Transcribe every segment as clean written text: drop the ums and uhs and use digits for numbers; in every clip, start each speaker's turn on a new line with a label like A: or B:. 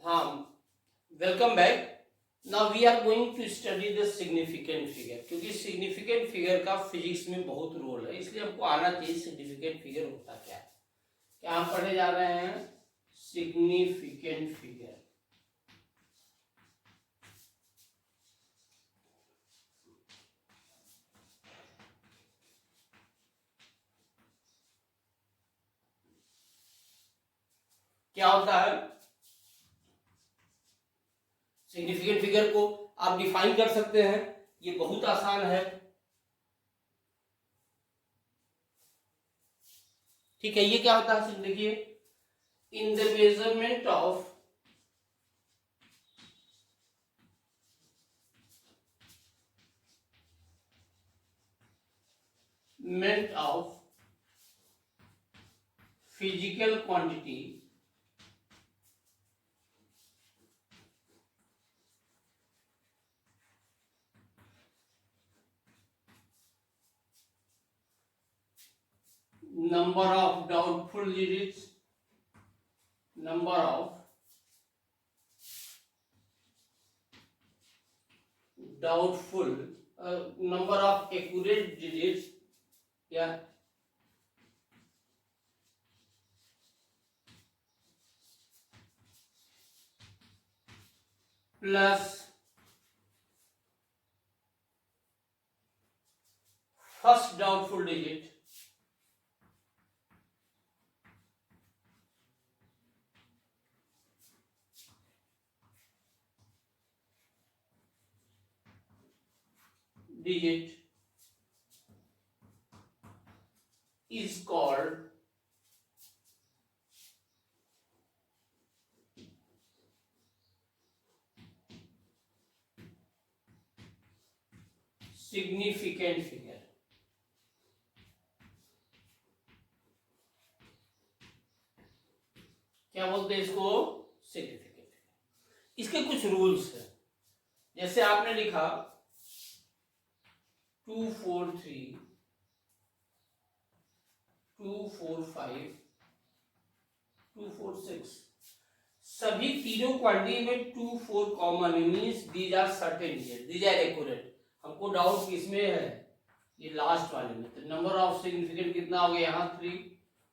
A: हाँ, welcome back. Now we are going to study the significant figure, क्योंकि significant figure का physics में बहुत रोल है, इसलिए हमको आना चाहिए सिग्निफिकेंट फिगर होता क्या है। क्या हम पढ़ने जा रहे हैं? Significant figure. क्या होता है? सिग्निफिकेंट फिगर को आप डिफाइन कर सकते हैं, ये बहुत आसान है। ठीक है, ये क्या होता है? देखिए, in the measurement of physical quantity number of doubtful digits, number of doubtful number of accurate digits, yeah, plus first doubtful digit is called significant figure। क्या बोलते हैं इसको? Significant figure. इसके कुछ रूल्स हैं, जैसे आपने लिखा 243 245 246, सभी तीनों क्वांटिटी में 2 4 common means these are certain, these are accurate. हमको डाउट किसमें है? ये लास्ट वाले में। तो नंबर ऑफ सिग्निफिकेंट कितना हो गया? यहाँ 3,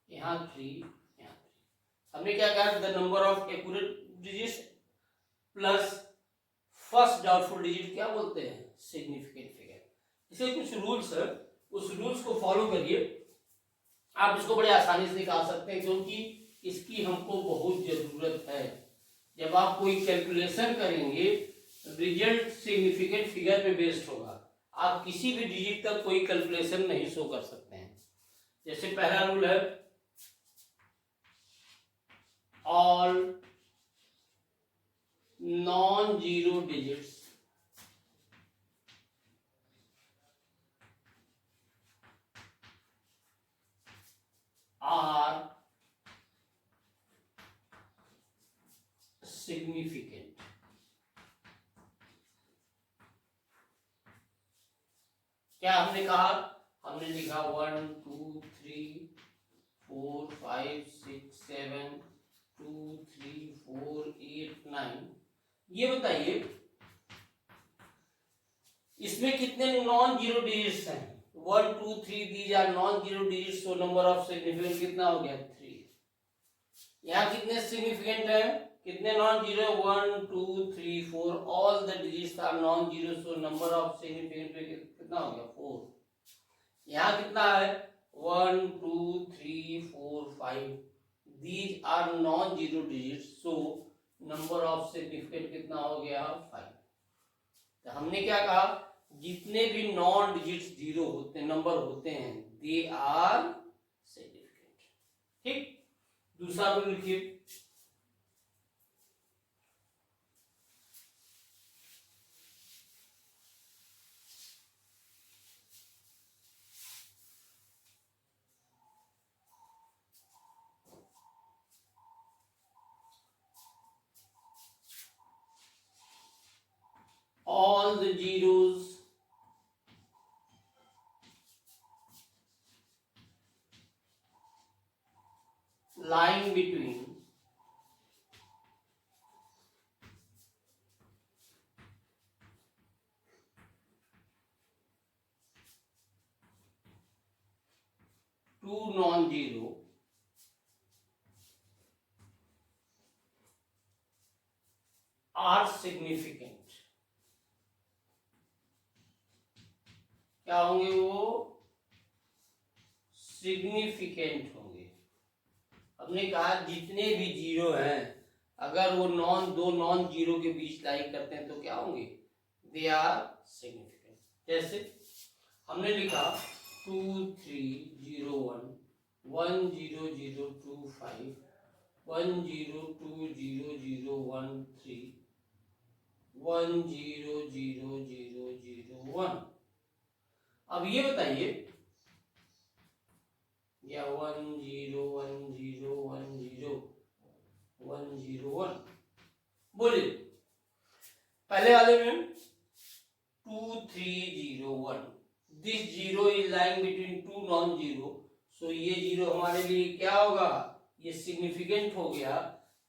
A: यहाँ 3, यहाँ 3। हमने क्या कहा? The number of accurate digits plus first doubtful digit क्या बोलते हैं? Significant figure. इसे कुछ रूल्स है, उस रूल्स को फॉलो करिए, आप इसको बड़े आसानी से निकाल सकते हैं, क्योंकि इसकी हमको बहुत जरूरत है। जब आप कोई कैलकुलेशन करेंगे, रिजल्ट सिग्निफिकेंट फिगर पे बेस्ड होगा। आप किसी भी डिजिट तक कोई कैलकुलेशन नहीं शो कर सकते हैं। जैसे पहला रूल है, all non zero digits are significant. क्या हमने कहा? हमने लिखा 1 2 3 4 5 6 7 2 3 4 8 9। ये बताइए इसमें कितने नॉन जीरो डिजिट्स हैं? 1 2 3 these are non zero digits, तो नंबर ऑफ सिग्निफिकेंट कितना हो गया? 3। यहाँ कितने सिग्निफिकेंट है? कितने non zero? 1 2 3 4, all the digits are non zero, so number of significant कितना हो गया? 4। यहाँ कितना है? 1 2 3 4 5, these are non zero digits, so number of significant कितना हो गया? 5। तो हमने क्या कहा? जितने भी नॉन डिजिट्स जीरो होते हैं, नंबर होते हैं, दे आर सिग्निफिकेंट। ठीक, दूसरा रूल लिखिए, all the zeros lying between two non zero are significant, क्या होंगे वो? सिग्निफिकेंट होंगे। हमने कहा जितने भी जीरो हैं अगर वो दो नॉन जीरो के बीच लाई करते हैं तो क्या होंगे? They are significant. जैसे हमने लिखा 2301 100025 10200013 100001। अब ये बताइए, या 10101001 बोलिए। पहले वाले में 2301, this zero is lying between two non zero, so ये जीरो हमारे लिए क्या होगा? ये सिग्निफिकेंट हो गया।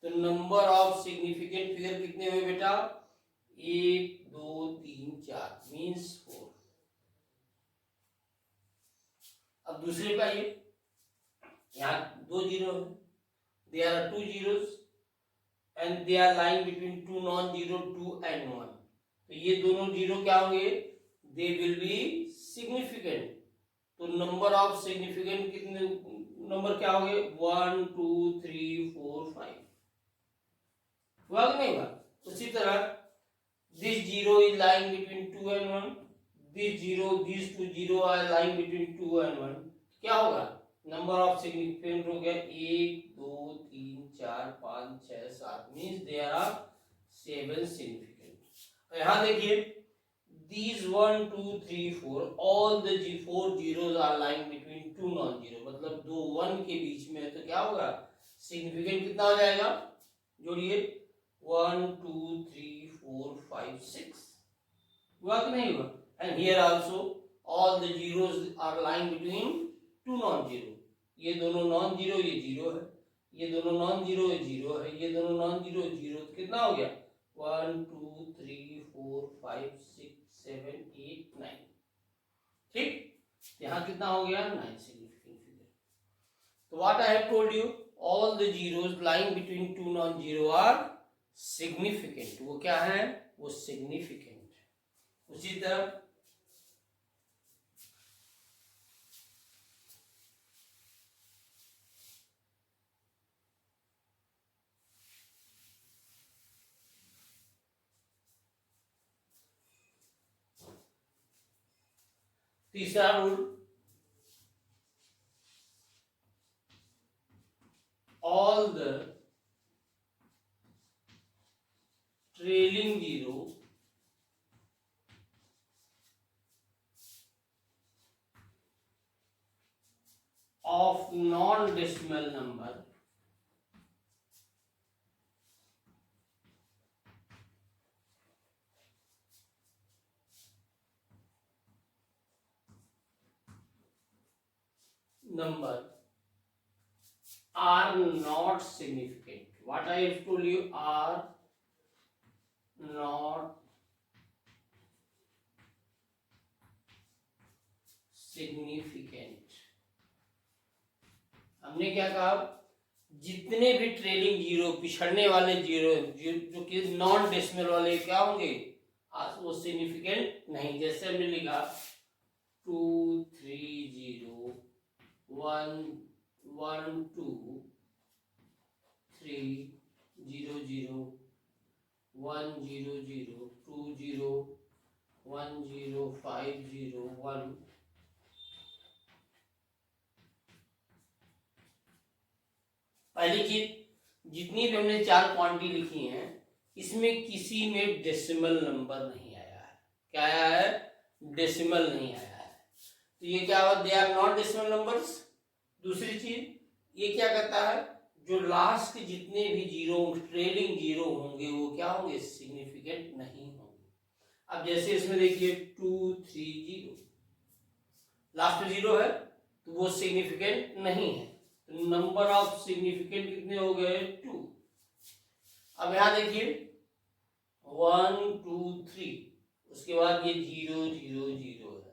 A: तो नंबर ऑफ सिग्निफिकेंट फिगर कितने हुए बेटा? 1 2 3 4 मीन्स 4। अब दूसरे का ये, यहाँ दो जीरो है, there are two zeros and they are lying between two non-zero 2 and 1, तो ये दोनों जीरो क्या होंगे? they will be significant। तो नंबर ऑफ सिग्निफिकेंट कितने नंबर क्या होंगे? 1 2 3 4 5। हुआ कि नहीं हुआ? उसी तरह this zero is lying between 2 and 1, these two zero are lying between 2 and 1, क्या होगा? नंबर ऑफ सिग्निफिकेंट हो गया 1 2 3 4 5 6 7 मींस देयर आर 7 सिग्निफिकेंट। यहाँ देखिए these 1 2 3 4 all the 4 zeros are lying between two non zero, मतलब दो 1 के बीच में है तो क्या होगा? सिग्निफिकेंट कितना हो जाएगा? जोड़िए 1 2 3 4 5 6। हुआ कि नहीं हुआ? And here also all the zeros are lying between two non zero, ये दोनों नॉन जीरो, ये जीरो है, ये दोनों नॉन जीरो, ये जीरो है, ये दोनों नॉन जीरो, जीरो, तो कितना हो गया? 1 2 3 4 5 6 7 8 9। ठीक, यहाँ कितना हो गया? 9 सिग्निफिकेंट फिगर। तो what I have told you, all the zeros lying between two non zero are significant. वो क्या है? वो सिग्निफिकेंट। उसी तरह तीसरा rule, all the trailing zero of non-decimal number are not significant. What I have told you, are not significant। हमने क्या कहा? जितने भी ट्रेलिंग जीरो, पिछड़ने वाले जीरो जो कि नॉन डेसिमल वाले क्या होंगे? वो सिग्निफिकेंट नहीं। जैसे हमने लिखा 2 3 0 1 1 2 3 0 0 1 0 0 2 0 1 0 5 0 1। पहली चीज, जितनी भी हमने चार क्वांटिटी लिखी हैं इसमें किसी में डेसिमल नंबर नहीं आया है। क्या आया है? डेसिमल नहीं आया है। तो ये क्या हुआ? They are not decimal numbers. दूसरी चीज, ये क्या करता है? जो लास्ट के जितने भी जीरो ट्रेलिंग जीरो होंगे वो क्या होंगे? सिग्निफिकेंट नहीं होंगे। अब जैसे इसमें देखिए 2 3 0, लास्ट में जीरो है तो वो सिग्निफिकेंट नहीं है। तो नंबर ऑफ सिग्निफिकेंट कितने हो गए? 2। अब यहां देखिए 1 2 3, उसके बाद ये 0 0 0 है।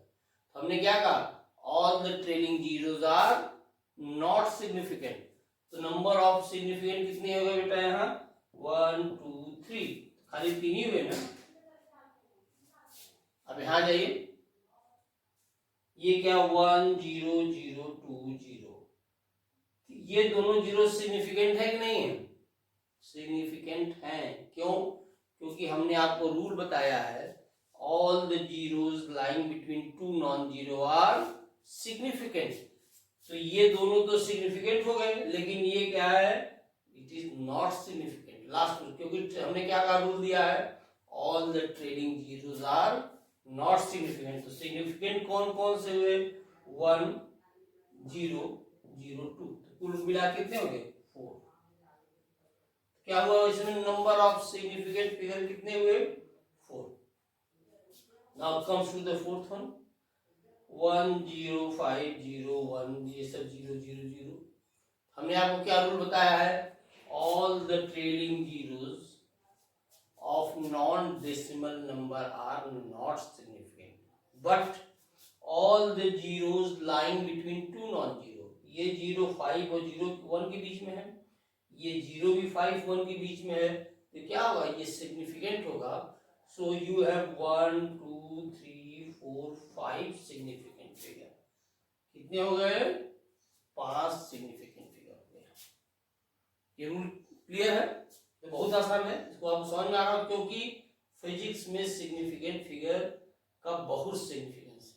A: तो हमने क्या कहा? All the trailing zeros are not significant, तो नंबर ऑफ सिग्निफिकेंट कितने हो गए बेटा यहाँ 1 2 3, खाली 3 ही हुए ना। अब यहां जाइए, ये क्या 1 0 0 2 0, ये दोनों जीरो सिग्निफिकेंट है कि नहीं है? सिग्निफिकेंट है। क्यों? क्योंकि हमने आपको रूल बताया है all the zeros lying between two non zero are significant. तो ये दोनों तो सिग्निफिकेंट हो गए, लेकिन ये क्या है, it is not significant last में, क्योंकि हमने क्या का रूल दिया है all the trailing zeros are not significant. तो सिग्निफिकेंट कौन कौन से हुए 1 0 0 2, तो कुल मिला कितने हो गए 4। क्या हुआ इसमें नंबर ऑफ सिग्निफिकेंट फिगर कितने हुए 4। Now comes to the fourth one 1 0 5 0 1, ये सब 0 0 0। हमने आपको क्या रूल बताया है all the trailing zeros of non decimal number are not significant, but all the zeros lying between two non zero, ये 0 5 और 0 1 के बीच में है, ये 0 भी 5 1 के बीच में है, तो क्या होगा ये सिग्निफिकेंट होगा। So you have 1 2 3 4 5 significant figure. कितने हो गए 5 सिग्निफिकेंट फिगर हो गए। ये रूल क्लियर है? तो बहुत आसान है, इसको आप समझ में आ रहा हो, क्योंकि फिजिक्स में सिग्निफिकेंट फिगर का बहुत सिग्निफिकेंस है।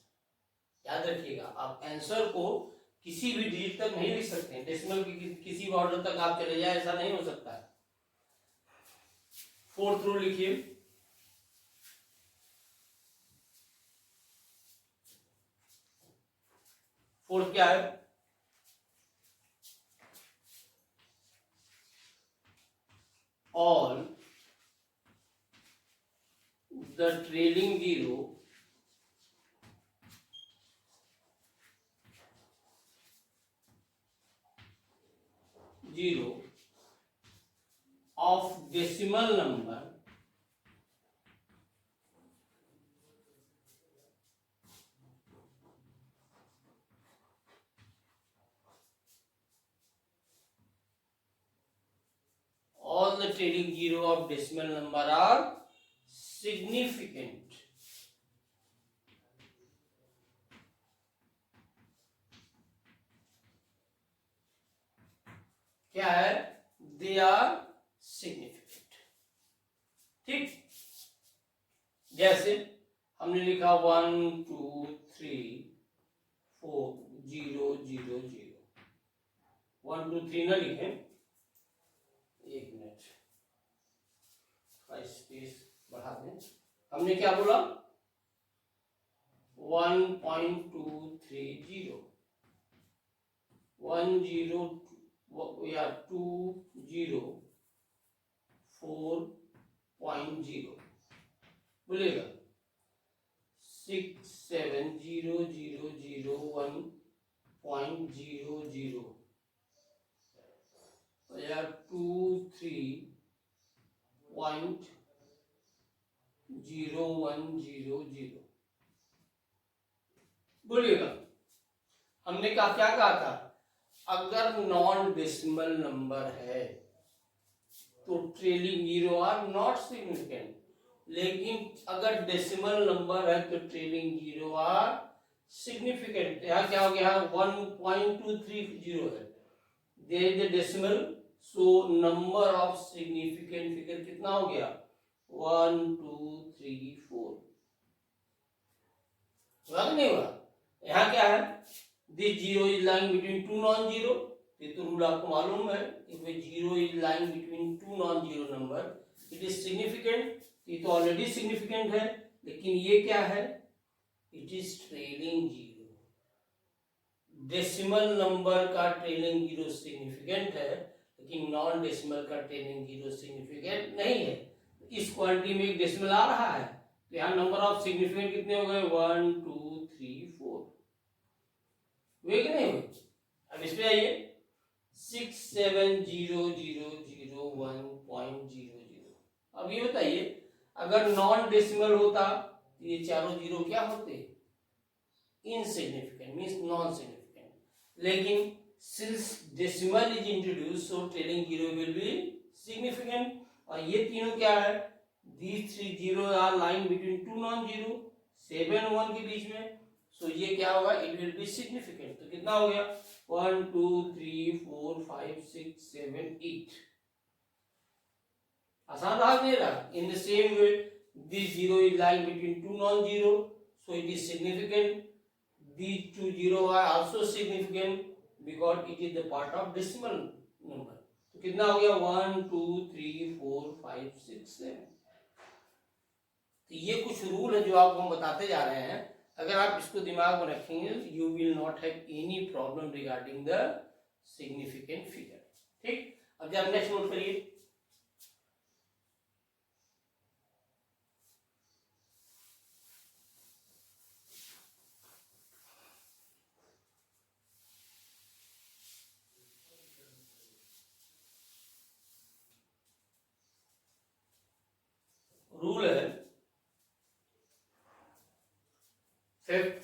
A: याद रखिएगा, आप आंसर को किसी भी डिजिट तक नहीं लिख सकते, डेसिमल की किसी भी ऑर्डर तक आप चले जाए, ऐसा नहीं हो सकता है। फोर्थ रूल लिखिए, फोर्थ क्या है all the trailing zero of decimal number all the trailing zero of decimal number are significant। क्या है दे आर सिग्निफिकेंट। ठीक, जैसे हमने लिखा 1 2 3 4 0 0 0, 1 2 3 ना लिखे, एक मिनट स्पेस बढ़ा दें। हमने क्या बोला 1.230 1 0 या 2 0 4.0 बोलिएगा 6 7 0 0 0 1.00 या 2 3.0100 बोलिएगा। हमने क्या कहा था, अगर नॉन डेसिमल नंबर है तो trailing zero are not significant, लेकिन अगर डेसिमल नंबर है तो ट्रेलिंग जीरो आर सिग्निफिकेंट। यहाँ क्या हो गया 1.230 है, there is the decimal, so number of significant figure कितना हो गया 1 2 3 4। हुआ कि नहीं हुआ? यहाँ क्या है this zero is lying between two non zero, ये तो रूल आपको मालूम है, if zero is lying between two non zero number it is significant. ये तो ऑलरेडी सिग्निफिकेंट है, लेकिन ये क्या है it is trailing zero. Decimal number का ट्रेलिंग जीरो सिग्निफिकेंट है, लेकिन नॉन डेसिमल का ट्रेलिंग जीरो सिग्निफिकेंट नहीं है। इस क्वांटिटी में एक डेसिमल आ रहा है, तो यहाँ नंबर ऑफ सिग्निफिकेंट कितने हो गए 1 2 3 4 हुए कि नहीं हुए? अब इस पे आइए 6 7 0 0 0 1.00। अब ये बताइए अगर नॉन डेसिमल होता तो ये चारों जीरो क्या होते इनसिग्निफिकेंट मींस नॉन सिग्निफिकेंट, लेकिन since decimal is introduced, so trailing zero will be significant. और ये तीनों क्या है? These three zeros are lying between two non-zero, 7 1 के बीच में. So ये क्या होगा? It will be significant. तो कितना हो गया? 1 2 3 4 5 6 7 8. आसान रहा नहीं रहा? In the same way, this zero is lying between two non-zero, so it is significant. These two zero are also significant because it is the part of decimal number. तो कितना हो गया? 1 2 3 4 5 6 7. तो ये कुछ रूल है जो आपको हम बताते जा रहे हैं. अगर आप इसको दिमाग में रखेंगे, you will not have any problem regarding the significant figure. ठीक, अब जब नेक्स्ट नोट करिए. रूल है fifth,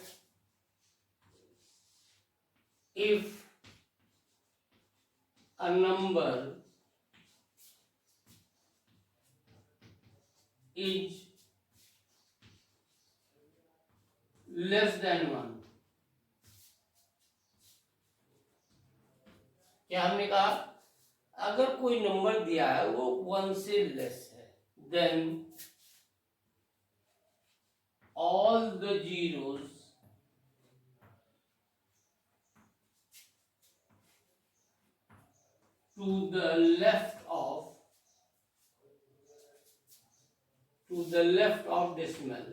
A: if a number is less than 1, क्या हमने कहा? अगर कोई नंबर दिया है वो 1 से लेस है, then all the zeros to the left of decimal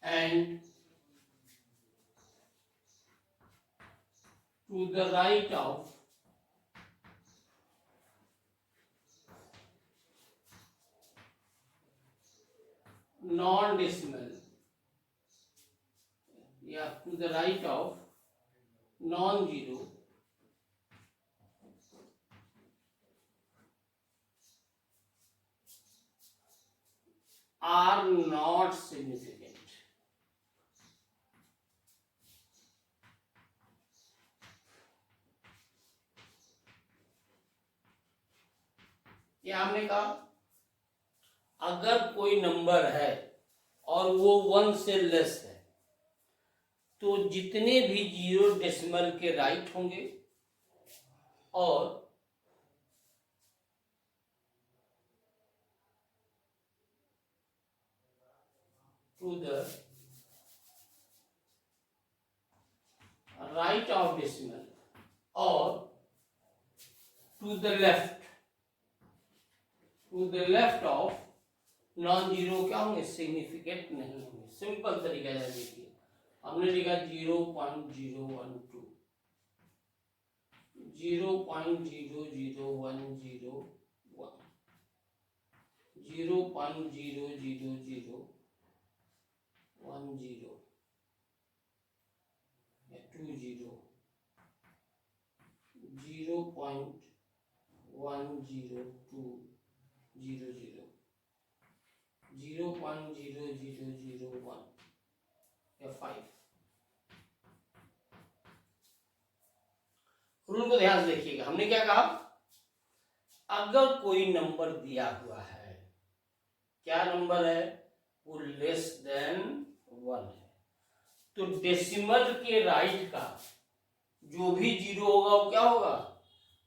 A: and to the right of non-decimal, या to the right of non-zero are not significant. क्या हमने कहा? अगर कोई नंबर है और वो 1 से लेस है, तो जितने भी जीरो डेसिमल के राइट होंगे और to the right of decimal और to the left of non zero क्या होंगे? सिग्निफिकेंट नहीं होंगे. सिंपल तरीका है. देखिए, हमने लिखा 0.012, 0.00101, 0.00010 या 20, 0.10200, 0.0001 या 5. रूल को ध्यान से देखिएगा. हमने क्या कहा? अगर कोई नंबर दिया हुआ है, क्या नंबर है? वो लेस देन 1 है, तो डेसिमल के राइट का जो भी जीरो होगा वो क्या होगा?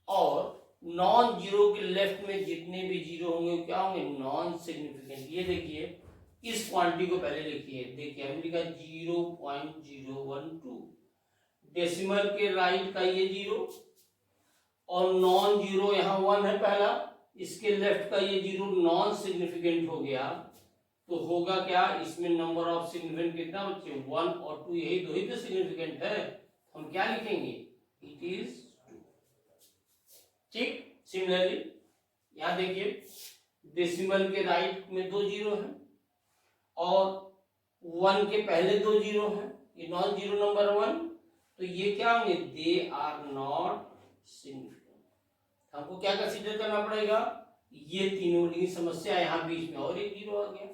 A: और नॉन जीरो के लेफ्ट में जितने भी जीरो होंगे वो क्या होंगे? Non significant. ये देखिए, इस क्वांटिटी को पहले लिखिए. देखिए, हमने लिखा 0.012, डेसिमल के राइट का ये जीरो और नॉन जीरो यहाँ 1 है पहला, इसके लेफ्ट का ये जीरो नॉन सिग्निफिकेंट हो गया. तो होगा क्या? इसमें नंबर ऑफ सिग्निफिकेंट कितना बच्चे? 1 और 2, यही दो ही तो सिग्निफिकेंट है. हम क्या लिखेंगे? It is 2. ठीक. सिमिलरली यहां देखिए, डेसिमल के राइट में 2 जीरो है और 1 के पहले 2 जीरो है. ये नॉन जीरो नंबर 1, तो ये क्या होंगे? They are not significant. हमको क्या कंसीडर करना पड़ेगा, ये तीनों, लेकिन समस्या यहाँ बीच में और एक जीरो आ गया।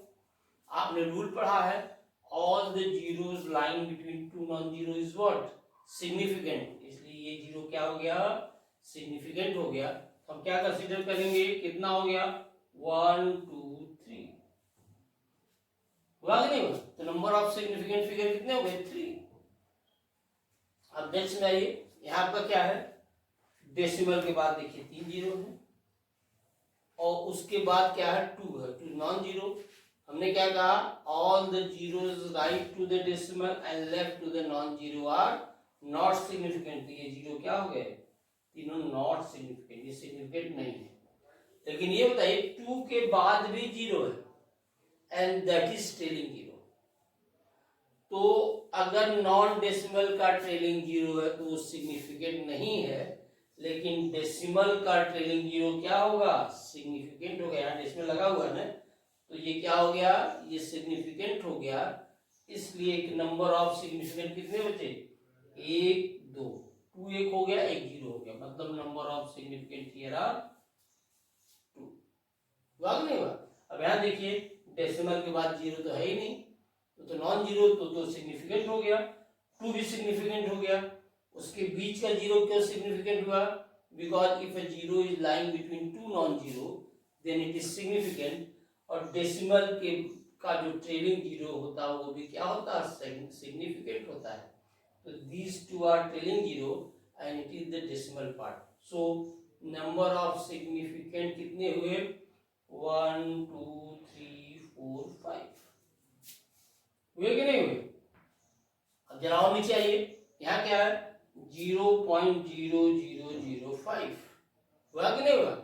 A: आपने रूल पढ़ा है, all the zeros lying between two non zero is what, significant, इसलिए ये जीरो क्या हो गया, सिग्निफिकेंट हो गया। हम क्या कंसीडर करेंगे, कितना हो गया, 1 2 3 हुआ कि नहीं हुआ, तो नंबर ऑफ सिग्निफिकेंट फिगर कितने हो गए, 3। अब नेक्स्ट में आइए, यहाँ पर क्या है, डेसिमल के बाद देखिए 3 जीरो है, और उसके बाद क्या है, 2 है, 2 नॉन जीरो। हमने क्या कहा, all the zeros right to the decimal and left to the non zero are not significant. ये जीरो क्या हो गए, तीनों नॉट सिग्निफिकेंट, ये सिग्निफिकेंट नहीं है। लेकिन ये बताइए 2 के बाद भी जीरो है and that is trailing zero. तो अगर नॉन डेसिमल का ट्रेलिंग जीरो है तो वो सिग्निफिकेंट नहीं है, लेकिन डेसिमल का ट्रेलिंग जीरो क्या होगा, सिग्निफिकेंट हो गया। डेसिमल लगा हुआ है ना, तो ये क्या हो गया, ये सिग्निफिकेंट हो गया। इसलिए एक नंबर ऑफ सिग्निफिकेंट कितने बचे, 1 2, 2 एक हो गया, 1 जीरो हो गया, मतलब number of significant here are 2। हुआ कि नहीं हुआ। अब यहाँ देखिए डेसिमल के बाद जीरो तो है ही नहीं, तो नॉन जीरो तो सिग्निफिकेंट हो गया, 2 भी सिग्निफिकेंट हो गया। उसके बीच का जीरो क्यों सिग्निफिकेंट हुआ, because if a zero is lying between 2 non zero then it is significant. और डेसिमल के का जो ट्रेलिंग जीरो होता है वो भी क्या होता है, सिग्निफिकेंट होता है। तो these two are trailing zero and it is the decimal part. So number of significant कितने हुए, 1 2 3 4 5 हुए कि नहीं हुए। अब जरा और नीचे आइए, यहाँ क्या है, 0.0005 हुआ कि नहीं हुआ।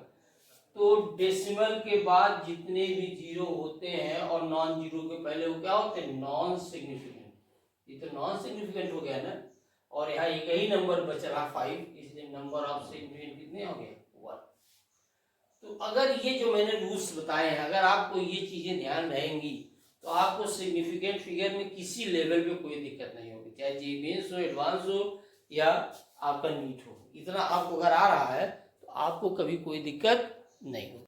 A: तो डेसिमल के बाद जितने भी जीरो होते हैं और नॉन जीरो के पहले वो क्या होते हैं, नॉन सिग्निफिकेंट। ये तो नॉन सिग्निफिकेंट हो गया ना, और यहाँ एक ही नंबर बच रहा 5, इसलिए नंबर ऑफ सिग्निफिकेंट कितने हो गए, 1। तो अगर ये जो मैंने रूल्स बताए हैं, अगर आपको ये चीजें ध्यान रहेंगी तो आपको सिग्निफिकेंट फिगर में किसी लेवल पे कोई दिक्कत नहीं होगी, चाहे जी मेंस हो, एडवांस हो या आपका नीट हो। इतना आपको अगर आ रहा है तो आपको कभी कोई दिक्कत नहीं होगी।